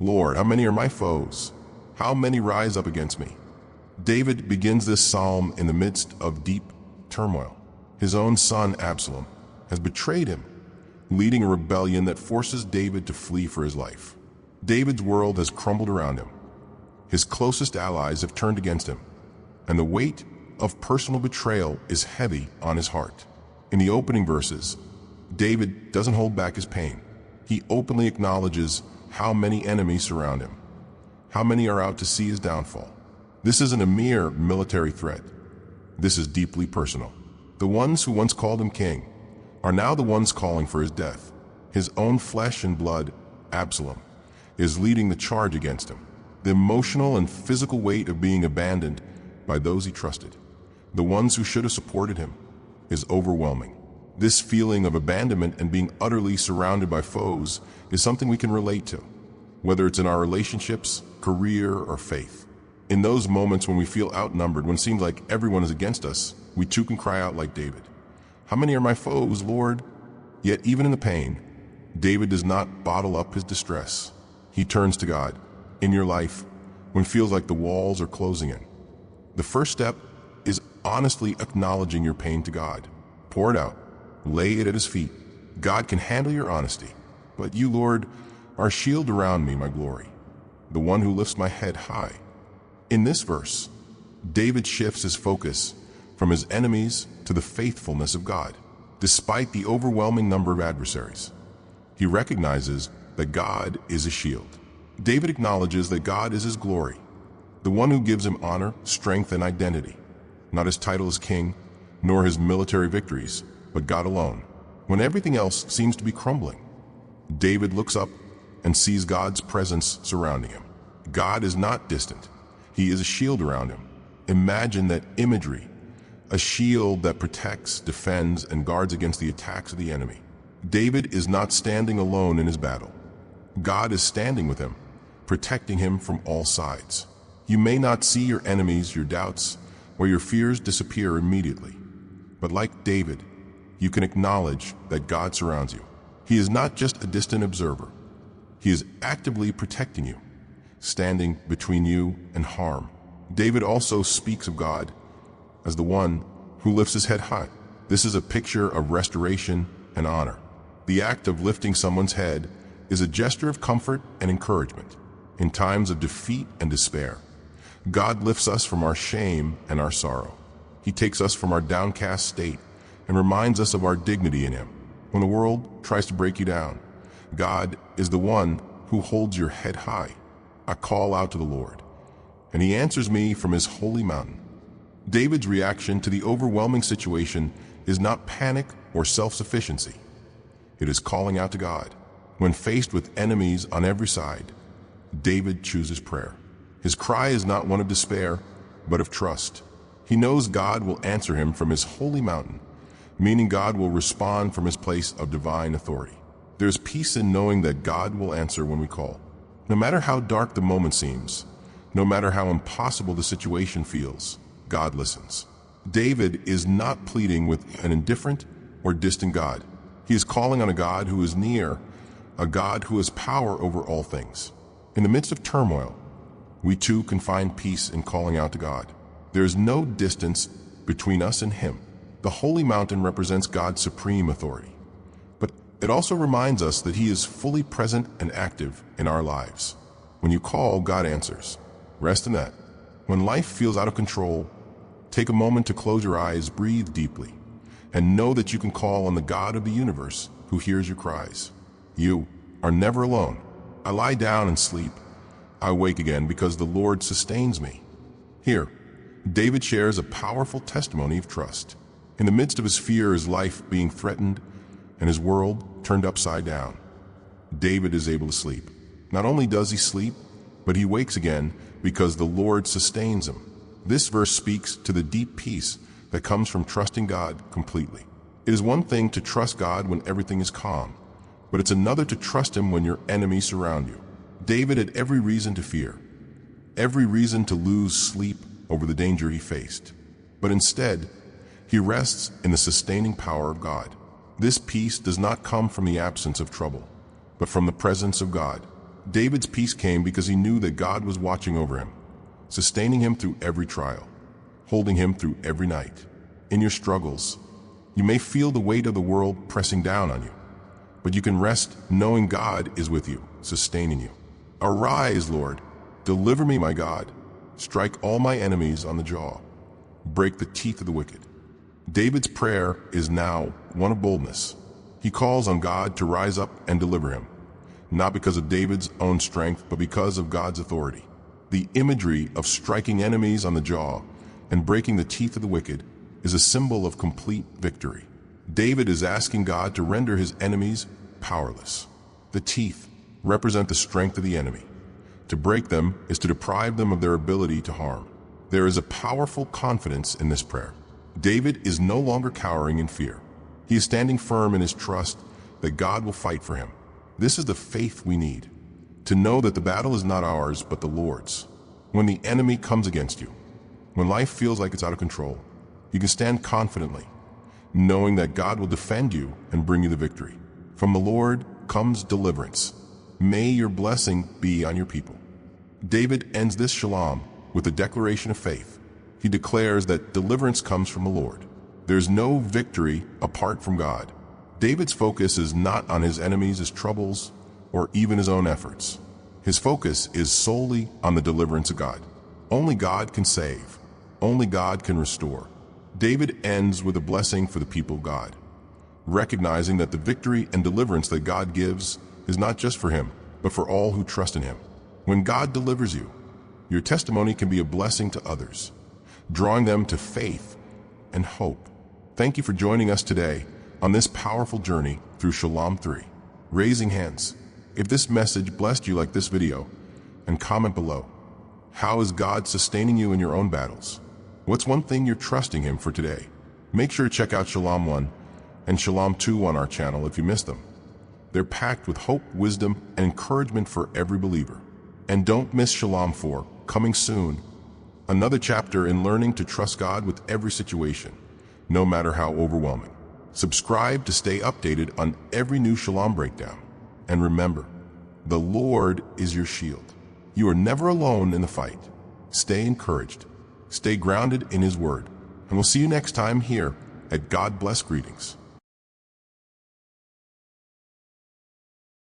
Lord, how many are my foes? How many rise up against me? David begins this psalm in the midst of deep turmoil. His own son, Absalom, has betrayed him, leading a rebellion that forces David to flee for his life. David's world has crumbled around him. His closest allies have turned against him, and the weight of personal betrayal is heavy on his heart. In the opening verses, David doesn't hold back his pain. He openly acknowledges how many enemies surround him, how many are out to see his downfall. This isn't a mere military threat. This is deeply personal. The ones who once called him king are now the ones calling for his death. His own flesh and blood, Absalom, is leading the charge against him. The emotional and physical weight of being abandoned by those he trusted, the ones who should have supported him, is overwhelming. This feeling of abandonment and being utterly surrounded by foes is something we can relate to, whether it's in our relationships, career, or faith. In those moments when we feel outnumbered, when it seems like everyone is against us, we too can cry out like David. How many are my foes, Lord? Yet even in the pain, David does not bottle up his distress. He turns to God. In your life, when it feels like the walls are closing in, the first step is honestly acknowledging your pain to God. Pour it out. Lay it at his feet. God can handle your honesty. But you, Lord, are a shield around me, my glory, the one who lifts my head high. In this verse, David shifts his focus from his enemies to the faithfulness of God. Despite the overwhelming number of adversaries, he recognizes that God is a shield. David acknowledges that God is his glory, the one who gives him honor, strength, and identity, not his title as king, nor his military victories, but God alone. When everything else seems to be crumbling, David looks up and sees God's presence surrounding him. God is not distant. He is a shield around him. Imagine that imagery, a shield that protects, defends, and guards against the attacks of the enemy. David is not standing alone in his battle. God is standing with him, protecting him from all sides. You may not see your enemies, your doubts, or your fears disappear immediately, but like David, you can acknowledge that God surrounds you. He is not just a distant observer. He is actively protecting you, standing between you and harm. David also speaks of God as the one who lifts his head high. This is a picture of restoration and honor. The act of lifting someone's head is a gesture of comfort and encouragement. In times of defeat and despair, God lifts us from our shame and our sorrow. He takes us from our downcast state and reminds us of our dignity in him. When the world tries to break you down, God is the one who holds your head high. I call out to the Lord, and he answers me from his holy mountain. David's reaction to the overwhelming situation is not panic or self-sufficiency. It is calling out to God. When faced with enemies on every side, David chooses prayer. His cry is not one of despair, but of trust. He knows God will answer him from his holy mountain, meaning God will respond from his place of divine authority. There is peace in knowing that God will answer when we call. No matter how dark the moment seems, no matter how impossible the situation feels, God listens. David is not pleading with an indifferent or distant God. He is calling on a God who is near, a God who has power over all things. In the midst of turmoil, we too can find peace in calling out to God. There is no distance between us and him. The holy mountain represents God's supreme authority, but it also reminds us that he is fully present and active in our lives. When you call, God answers. Rest in that. When life feels out of control, take a moment to close your eyes, breathe deeply, and know that you can call on the God of the universe who hears your cries. You are never alone. I lie down and sleep. I wake again because the Lord sustains me. Here, David shares a powerful testimony of trust. In the midst of his fear, his life being threatened, and his world turned upside down, David is able to sleep. Not only does he sleep, but he wakes again because the Lord sustains him. This verse speaks to the deep peace that comes from trusting God completely. It is one thing to trust God when everything is calm, but it's another to trust him when your enemies surround you. David had every reason to fear, every reason to lose sleep over the danger he faced. But instead, he rests in the sustaining power of God. This peace does not come from the absence of trouble, but from the presence of God. David's peace came because he knew that God was watching over him, sustaining him through every trial, holding him through every night. In your struggles, you may feel the weight of the world pressing down on you, but you can rest knowing God is with you, sustaining you. Arise, Lord, deliver me, my God. Strike all my enemies on the jaw. Break the teeth of the wicked. David's prayer is now one of boldness. He calls on God to rise up and deliver him, not because of David's own strength, but because of God's authority. The imagery of striking enemies on the jaw and breaking the teeth of the wicked is a symbol of complete victory. David is asking God to render his enemies powerless. The teeth represent the strength of the enemy. To break them is to deprive them of their ability to harm. There is a powerful confidence in this prayer. David is no longer cowering in fear. He is standing firm in his trust that God will fight for him. This is the faith we need, to know that the battle is not ours, but the Lord's. When the enemy comes against you, when life feels like it's out of control, you can stand confidently, knowing that God will defend you and bring you the victory. From the Lord comes deliverance. May your blessing be on your people. David ends this shalom with a declaration of faith. He declares that deliverance comes from the Lord. There's no victory apart from God. David's focus is not on his enemies, his troubles, or even his own efforts. His focus is solely on the deliverance of God. Only God can save. Only God can restore. David ends with a blessing for the people of God, recognizing that the victory and deliverance that God gives is not just for him, but for all who trust in him. When God delivers you, your testimony can be a blessing to others, drawing them to faith and hope. Thank you for joining us today on this powerful journey through Shalom 3. Raising hands. If this message blessed you like this video, and comment below. How is God sustaining you in your own battles? What's one thing you're trusting him for today? Make sure to check out Shalom 1 and Shalom 2 on our channel if you missed them. They're packed with hope, wisdom, and encouragement for every believer. And don't miss Shalom 4, coming soon. Another chapter in learning to trust God with every situation, no matter how overwhelming. Subscribe to stay updated on every new Shalom breakdown. And remember, the Lord is your shield. You are never alone in the fight. Stay encouraged. Stay grounded in his word. And we'll see you next time here at God Bless Greetings.